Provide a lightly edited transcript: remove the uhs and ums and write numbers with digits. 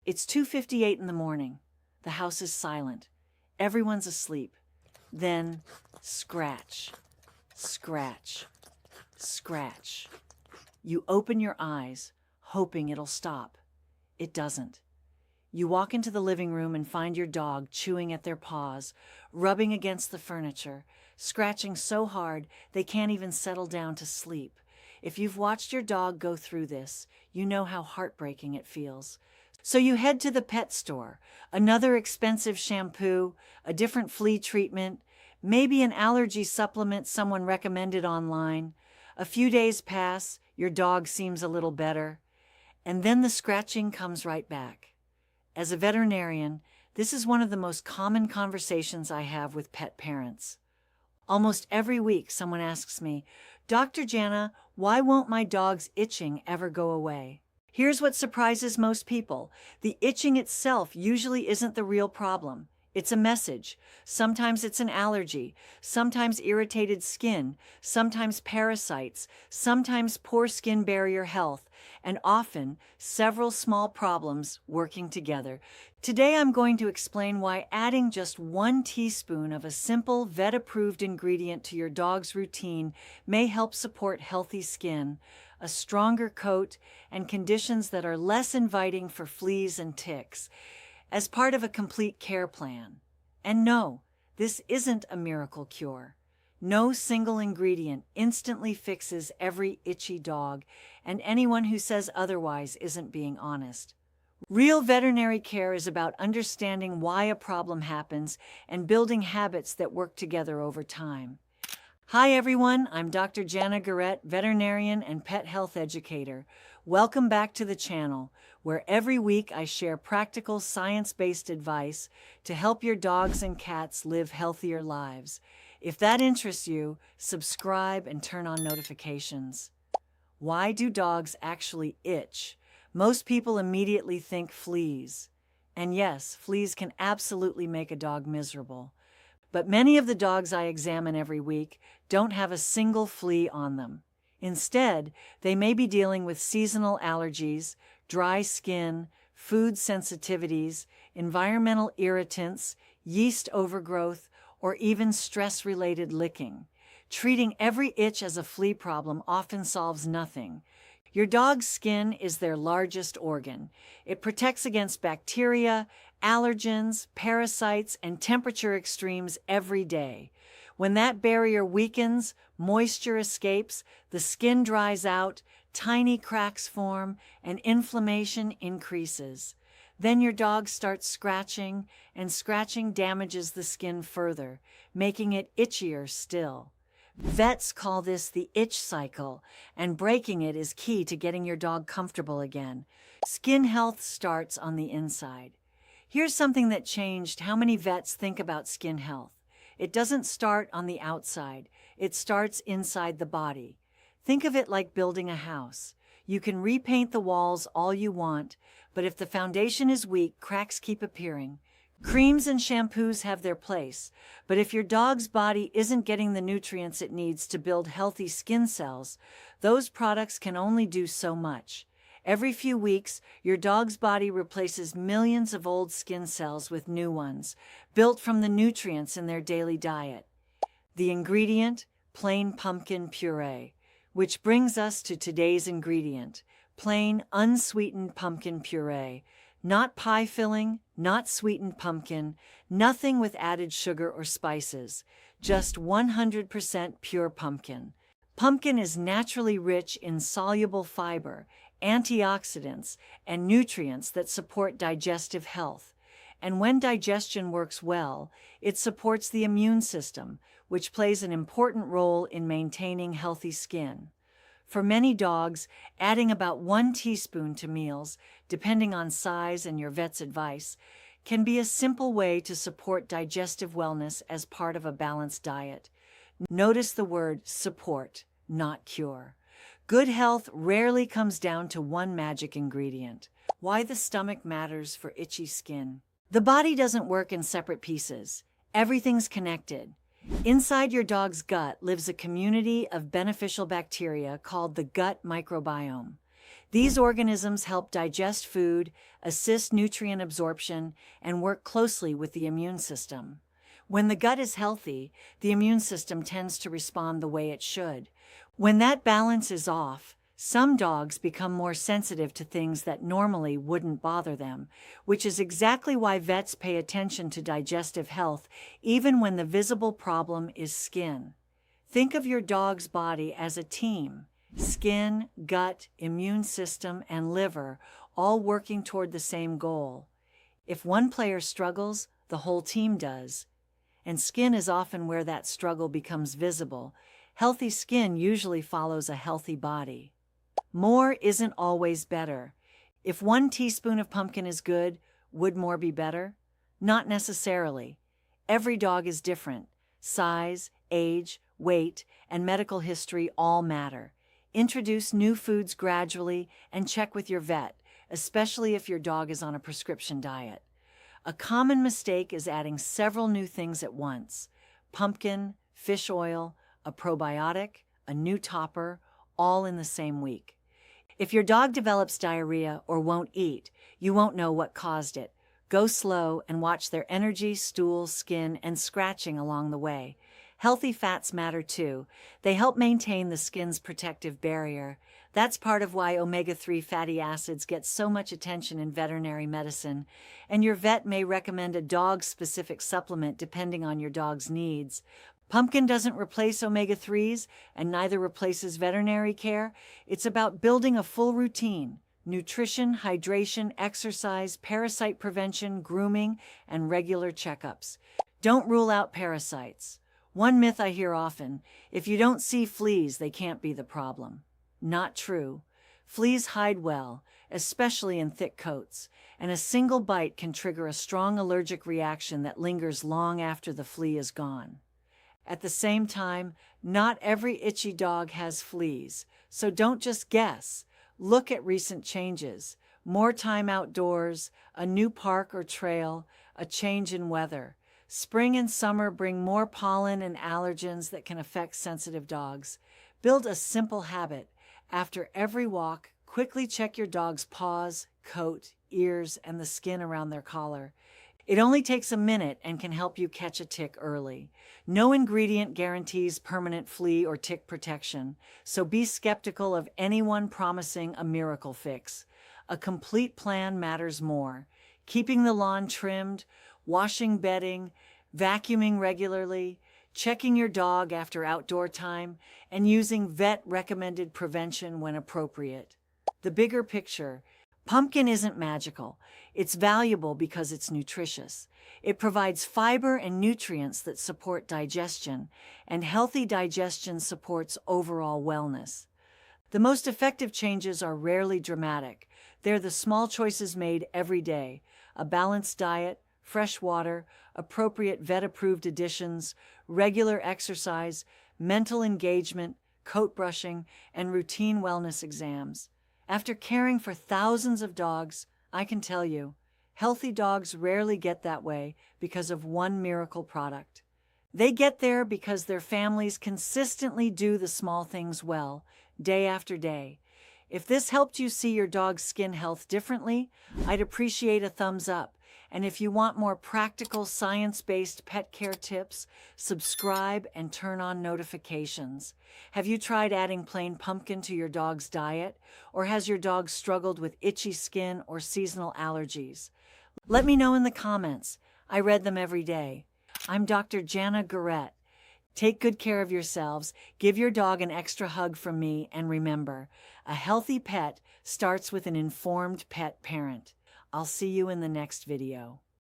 It's 2:58 in the morning. The house is silent. Everyone's asleep. Then, scratch, scratch, scratch. You open your eyes, hoping it'll stop. It doesn't. You walk into the living room and find your dog chewing at their paws, rubbing against the furniture, scratching so hard they can't even settle down to sleep. If you've watched your dog go through this, you know how heartbreaking it feels. So you head to the pet store, another expensive shampoo, a different flea treatment, maybe an allergy supplement someone recommended online. A few days pass, your dog seems a little better, and then the scratching comes right back. As a veterinarian, this is one of the most common conversations I have with pet parents. Almost every week, someone asks me, "Dr. Janna, why won't my dog's itching ever go away?" Here's what surprises most people. The itching itself usually isn't the real problem. It's a message. Sometimes it's an allergy, sometimes irritated skin, sometimes parasites, sometimes poor skin barrier health, and often several small problems working together. Today I'm going to explain why adding just 1 teaspoon of a simple vet-approved ingredient to your dog's routine may help support healthy skin, a stronger coat, and conditions that are less inviting for fleas and ticks, as part of a complete care plan. And no, this isn't a miracle cure. No single ingredient instantly fixes every itchy dog, and anyone who says otherwise isn't being honest. Real veterinary care is about understanding why a problem happens and building habits that work together over time. Hi everyone, I'm Dr. Janna Guerrette, veterinarian and pet health educator. Welcome back to the channel, where every week I share practical science-based advice to help your dogs and cats live healthier lives. If that interests you, subscribe and turn on notifications. Why do dogs actually itch? Most people immediately think fleas. And yes, fleas can absolutely make a dog miserable. But many of the dogs I examine every week don't have a single flea on them. Instead, they may be dealing with seasonal allergies, dry skin, food sensitivities, environmental irritants, yeast overgrowth, or even stress-related licking. Treating every itch as a flea problem often solves nothing. Your dog's skin is their largest organ. It protects against bacteria, allergens, parasites, and temperature extremes every day. When that barrier weakens, moisture escapes, the skin dries out, tiny cracks form, and inflammation increases. Then your dog starts scratching, and scratching damages the skin further, making it itchier still. Vets call this the itch cycle, and breaking it is key to getting your dog comfortable again. Skin health starts on the inside. Here's something that changed how many vets think about skin health. It doesn't start on the outside. It starts inside the body. Think of it like building a house. You can repaint the walls all you want, but if the foundation is weak, cracks keep appearing. Creams and shampoos have their place, but if your dog's body isn't getting the nutrients it needs to build healthy skin cells, those products can only do so much. Every few weeks, your dog's body replaces millions of old skin cells with new ones, built from the nutrients in their daily diet. The ingredient? Plain pumpkin puree. Which brings us to today's ingredient, plain unsweetened pumpkin puree. Not pie filling, not sweetened pumpkin, nothing with added sugar or spices, just 100% pure pumpkin. Pumpkin is naturally rich in soluble fiber, antioxidants, and nutrients that support digestive health. And when digestion works well, it supports the immune system, which plays an important role in maintaining healthy skin. For many dogs, adding about 1 teaspoon to meals, depending on size and your vet's advice, can be a simple way to support digestive wellness as part of a balanced diet. Notice the word support, not cure. Good health rarely comes down to one magic ingredient. Why the stomach matters for itchy skin. The body doesn't work in separate pieces. Everything's connected. Inside your dog's gut lives a community of beneficial bacteria called the gut microbiome. These organisms help digest food, assist nutrient absorption, and work closely with the immune system. When the gut is healthy, the immune system tends to respond the way it should. When that balance is off, some dogs become more sensitive to things that normally wouldn't bother them, which is exactly why vets pay attention to digestive health even when the visible problem is skin. Think of your dog's body as a team: skin, gut, immune system, and liver, all working toward the same goal. If one player struggles, the whole team does. And skin is often where that struggle becomes visible. Healthy skin usually follows a healthy body. More isn't always better. If 1 teaspoon of pumpkin is good, would more be better? Not necessarily. Every dog is different. Size, age, weight, and medical history all matter. Introduce new foods gradually and check with your vet, especially if your dog is on a prescription diet. A common mistake is adding several new things at once: pumpkin, fish oil, a probiotic, a new topper, all in the same week. If your dog develops diarrhea or won't eat, you won't know what caused it. Go slow and watch their energy, stool, skin, and scratching along the way. Healthy fats matter too. They help maintain the skin's protective barrier. That's part of why omega-3 fatty acids get so much attention in veterinary medicine, and your vet may recommend a dog-specific supplement depending on your dog's needs. Pumpkin doesn't replace omega-3s, and neither replaces veterinary care. It's about building a full routine: nutrition, hydration, exercise, parasite prevention, grooming, and regular checkups. Don't rule out parasites. One myth I hear often: if you don't see fleas, they can't be the problem. Not true. Fleas hide well, especially in thick coats, and a single bite can trigger a strong allergic reaction that lingers long after the flea is gone. At the same time, not every itchy dog has fleas, so don't just guess. Look at recent changes: more time outdoors, a new park or trail, a change in weather. Spring and summer bring more pollen and allergens that can affect sensitive dogs. Build a simple habit. After every walk, quickly check your dog's paws, coat, ears, and the skin around their collar. It only takes a minute and can help you catch a tick early. No ingredient guarantees permanent flea or tick protection, so be skeptical of anyone promising a miracle fix. A complete plan matters more. Keeping the lawn trimmed, washing bedding, vacuuming regularly, checking your dog after outdoor time, and using vet-recommended prevention when appropriate. The bigger picture: pumpkin isn't magical. It's valuable because it's nutritious. It provides fiber and nutrients that support digestion, and healthy digestion supports overall wellness. The most effective changes are rarely dramatic. They're the small choices made every day: a balanced diet, fresh water, appropriate vet-approved additions, regular exercise, mental engagement, coat brushing, and routine wellness exams. After caring for thousands of dogs, I can tell you, healthy dogs rarely get that way because of one miracle product. They get there because their families consistently do the small things well, day after day. If this helped you see your dog's skin health differently, I'd appreciate a thumbs up. And if you want more practical, science-based pet care tips, subscribe and turn on notifications. Have you tried adding plain pumpkin to your dog's diet? Or has your dog struggled with itchy skin or seasonal allergies? Let me know in the comments. I read them every day. I'm Dr. Janna Guerrette. Take good care of yourselves, give your dog an extra hug from me, and remember, a healthy pet starts with an informed pet parent. I'll see you in the next video.